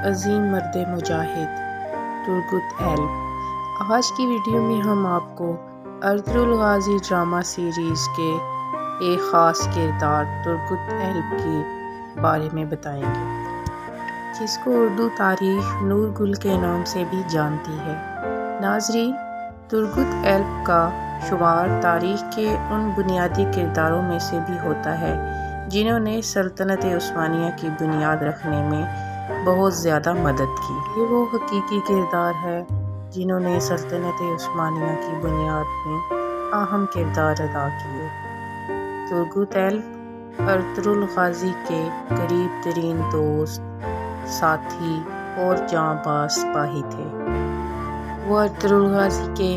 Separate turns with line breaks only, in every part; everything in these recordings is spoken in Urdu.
عظیم مرد مجاہد ترگت ایلپ۔ آج کی ویڈیو میں ہم آپ کو ارطغرل غازی ڈرامہ سیریز کے ایک خاص کردار ترگت ایلپ کے بارے میں بتائیں گے، جس کو اردو تاریخ نور گل کے نام سے بھی جانتی ہے۔ ناظرین، ترگت ایلپ کا شمار تاریخ کے ان بنیادی کرداروں میں سے بھی ہوتا ہے جنہوں نے سلطنت عثمانیہ کی بنیاد رکھنے میں بہت زیادہ مدد کی۔ یہ وہ حقیقی کردار ہے جنہوں نے سلطنت عثمانیہ کی بنیاد میں اہم کردار ادا کیے۔ ترگت ایلپ ارطغرل غازی کے قریب ترین دوست، ساتھی اور جاں باز سپاہی تھے۔ وہ ارطغرل غازی کے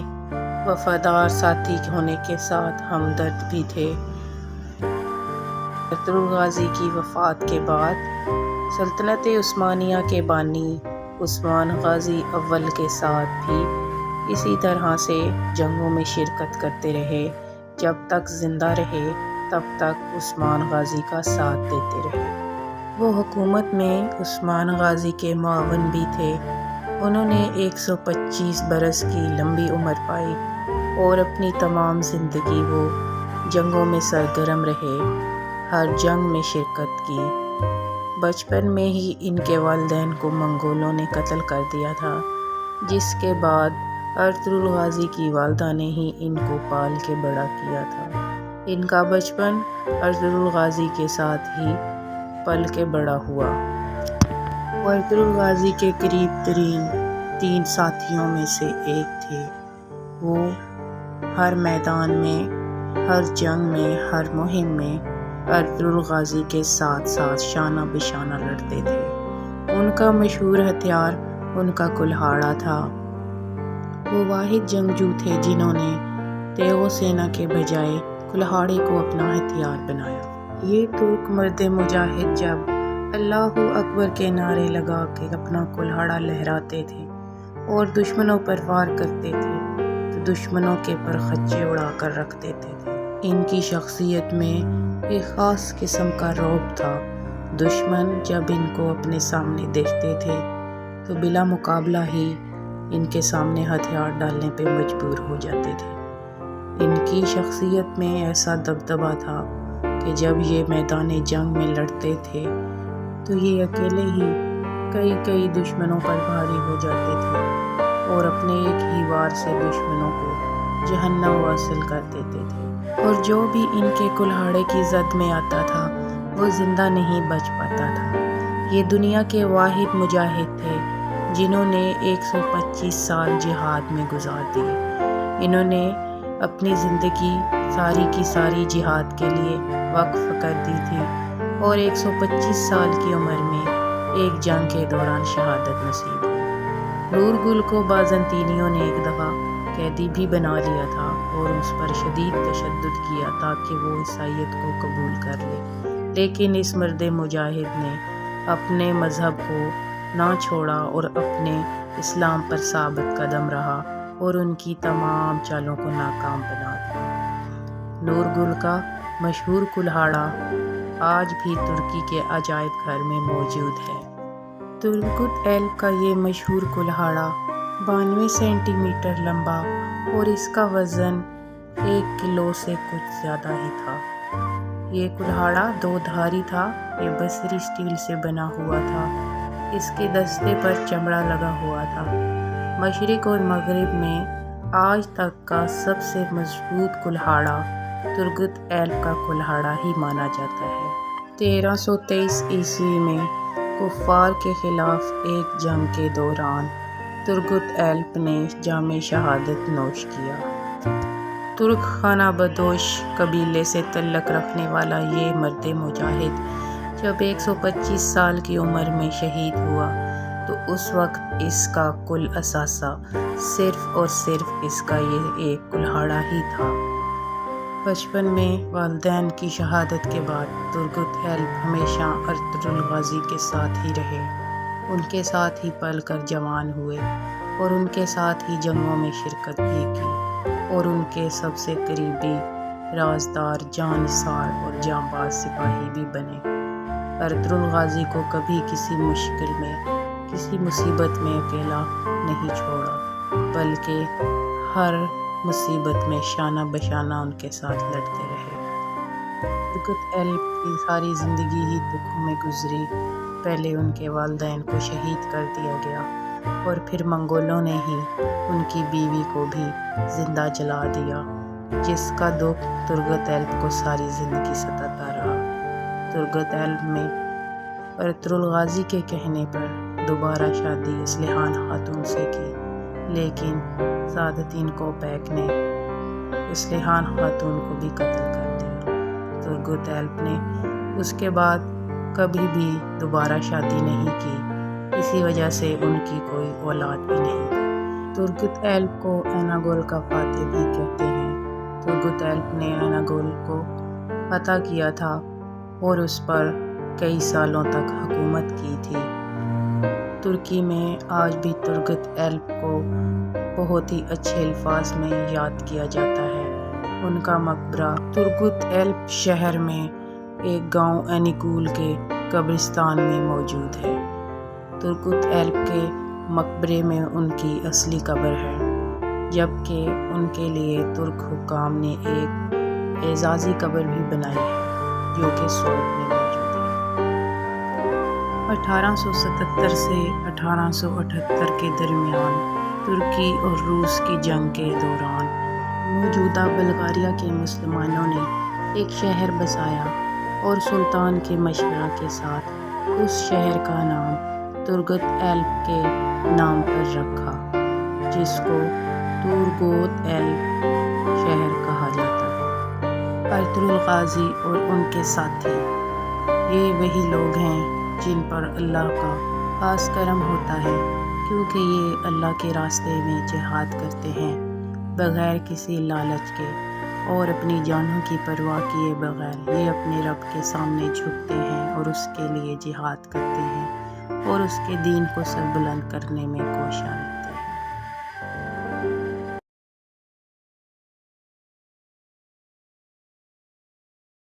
وفادار ساتھی ہونے کے ساتھ ہمدرد بھی تھے۔ ارطغرل غازی کی وفات کے بعد سلطنت عثمانیہ کے بانی عثمان غازی اول کے ساتھ بھی اسی طرح سے جنگوں میں شرکت کرتے رہے۔ جب تک زندہ رہے تب تک عثمان غازی کا ساتھ دیتے رہے۔ وہ حکومت میں عثمان غازی کے معاون بھی تھے۔ انہوں نے 125 برس کی لمبی عمر پائی اور اپنی تمام زندگی وہ جنگوں میں سرگرم رہے، ہر جنگ میں شرکت کی۔ بچپن میں ہی ان کے والدین کو منگولوں نے قتل کر دیا تھا، جس کے بعد ارطغرل غازی کی والدہ نے ہی ان کو پال کے بڑا کیا تھا۔ ان کا بچپن ارطغرل غازی کے ساتھ ہی پل کے بڑا ہوا۔ وہ ارطغرل غازی کے قریب ترین 3 ساتھیوں میں سے ایک تھے۔ وہ ہر میدان میں، ہر جنگ میں، ہر مہم میں ارطغرل غازی کے ساتھ ساتھ شانہ بشانہ لڑتے تھے۔ ان کا مشہور ہتھیار ان کا کلہاڑا تھا۔ وہ واحد جنگجو تھے جنہوں نے تیغ و سینہ کے بجائے کلہاڑے کو اپنا ہتھیار بنایا۔ یہ ترک مرد مجاہد جب اللہ اکبر کے نعرے لگا کے اپنا کلہاڑا لہراتے تھے اور دشمنوں پر وار کرتے تھے تو دشمنوں کے پر خچے اڑا کر رکھ دیتے تھے۔ ان کی شخصیت میں ایک خاص قسم کا رعب تھا۔ دشمن جب ان کو اپنے سامنے دیکھتے تھے تو بلا مقابلہ ہی ان کے سامنے ہتھیار ڈالنے پہ مجبور ہو جاتے تھے۔ ان کی شخصیت میں ایسا دبدبا تھا کہ جب یہ میدان جنگ میں لڑتے تھے تو یہ اکیلے ہی کئی دشمنوں پر بھاری ہو جاتے تھے اور اپنے ایک ہی وار سے دشمنوں کو جہنم واصل کر دیتے تھے۔ اور جو بھی ان کے کلہاڑے کی زد میں آتا تھا وہ زندہ نہیں بچ پاتا تھا۔ یہ دنیا کے واحد مجاہد تھے جنہوں نے 125 سال جہاد میں گزار دیے۔ انہوں نے اپنی زندگی ساری کی ساری جہاد کے لیے وقف کر دی تھی اور 125 سال کی عمر میں ایک جنگ کے دوران شہادت نصیب ہوئی۔ نور گل کو بازنطینیوں نے ایک دفعہ قیدی بھی بنا لیا تھا اور اس پر شدید تشدد کیا تاکہ وہ عیسائیت کو قبول کر لے، لیکن اس مرد مجاہد نے اپنے مذہب کو نہ چھوڑا اور اپنے اسلام پر ثابت قدم رہا اور ان کی تمام چالوں کو ناکام بنا دیا۔ نور گل کا مشہور کلہاڑا آج بھی ترکی کے عجائب گھر میں موجود ہے۔ ترگت ایلپ کا یہ مشہور کلہاڑا 92 سینٹی میٹر لمبا اور اس کا وزن 1 کلو سے کچھ زیادہ ہی تھا۔ یہ کلہاڑا 2 دھاری تھا۔ یہ بصری اسٹیل سے بنا ہوا تھا۔ اس کے دستے پر چمڑا لگا ہوا تھا۔ مشرق اور مغرب میں آج تک کا سب سے مضبوط کلہاڑا ترگت ایلپ کا کلہاڑا ہی مانا جاتا ہے۔ 1323 عیسوی میں کفار کے خلاف ایک جنگ کے دوران ترگت ایلپ نے جام شہادت نوش کیا۔ ترک خانہ بدوش قبیلے سے تعلق رکھنے والا یہ مرد مجاہد جب 125 سال کی عمر میں شہید ہوا تو اس وقت اس کا کل اثاثہ صرف اور صرف اس کا یہ ایک کلہاڑا ہی تھا۔ بچپن میں والدین کی شہادت کے بعد ترگت ایلپ ہمیشہ ارطغرل غازی کے ساتھ ہی رہے۔ ان کے ساتھ ہی پل کر جوان ہوئے اور ان کے ساتھ ہی جنگوں میں شرکت بھی کی اور ان کے سب سے قریبی رازدار، جانثار اور جاں باز سپاہی بھی بنے۔ ارطغرل غازی کو کبھی کسی مشکل میں، کسی مصیبت میں اکیلا نہیں چھوڑا، بلکہ ہر مصیبت میں شانہ بشانہ ان کے ساتھ لڑتے رہے۔ ترگت ایلپ کی ساری زندگی ہی دکھوں میں گزری۔ پہلے ان کے والدین کو شہید کر دیا گیا اور پھر منگولوں نے ہی ان کی بیوی کو بھی زندہ جلا دیا، جس کا دکھ ترگت ایلپ کو ساری زندگی ستاتا رہا۔ ترگت ایلپ میں ارطغرل غازی کے کہنے پر دوبارہ شادی اسلحان خاتون سے کی، لیکن سعادتدین کوپیک نے اسلحان خاتون کو بھی قتل کر دیا۔ ترگت ایلپ نے اس کے بعد کبھی بھی دوبارہ شادی نہیں کی، اسی وجہ سے ان کی کوئی اولاد بھی نہیں تھی۔ ترگت ایلپ کو ایناگول کا فاتح بھی کہتے ہیں۔ ترگت ایلپ نے ایناگول کو فتح کیا تھا اور اس پر کئی سالوں تک حکومت کی تھی۔ ترکی میں آج بھی ترگت ایلپ کو بہت ہی اچھے الفاظ میں یاد کیا جاتا ہے۔ ان کا مقبرہ ترگت ایلپ شہر میں ایک گاؤں اینیکول کے قبرستان میں موجود ہے۔ ترگت ایلپ کے مقبرے میں ان کی اصلی قبر ہے، جبکہ ان کے لیے ترک حکام نے ایک اعزازی قبر بھی بنائی ہے، جو کہ سوٹ میں موجود ہے۔ 1877 سے 1878 کے درمیان ترکی اور روس کی جنگ کے دوران موجودہ بلغاریہ کے مسلمانوں نے ایک شہر بسایا اور سلطان کے مشورہ کے ساتھ اس شہر کا نام ترگت ایلپ کے نام پر رکھا، جس کو تورگوت ایلپ شہر کہا جاتا ہے۔ ارطغرل غازی اور ان کے ساتھی یہ وہی لوگ ہیں جن پر اللہ کا خاص کرم ہوتا ہے، کیونکہ یہ اللہ کے راستے میں جہاد کرتے ہیں بغیر کسی لالچ کے اور اپنی جانوں کی پرواہ کیے بغیر۔ یہ اپنے رب کے سامنے جھکتے ہیں اور اس کے لیے جہاد کرتے ہیں اور اس کے دین کو سربلند کرنے میں کوشاں ہیں۔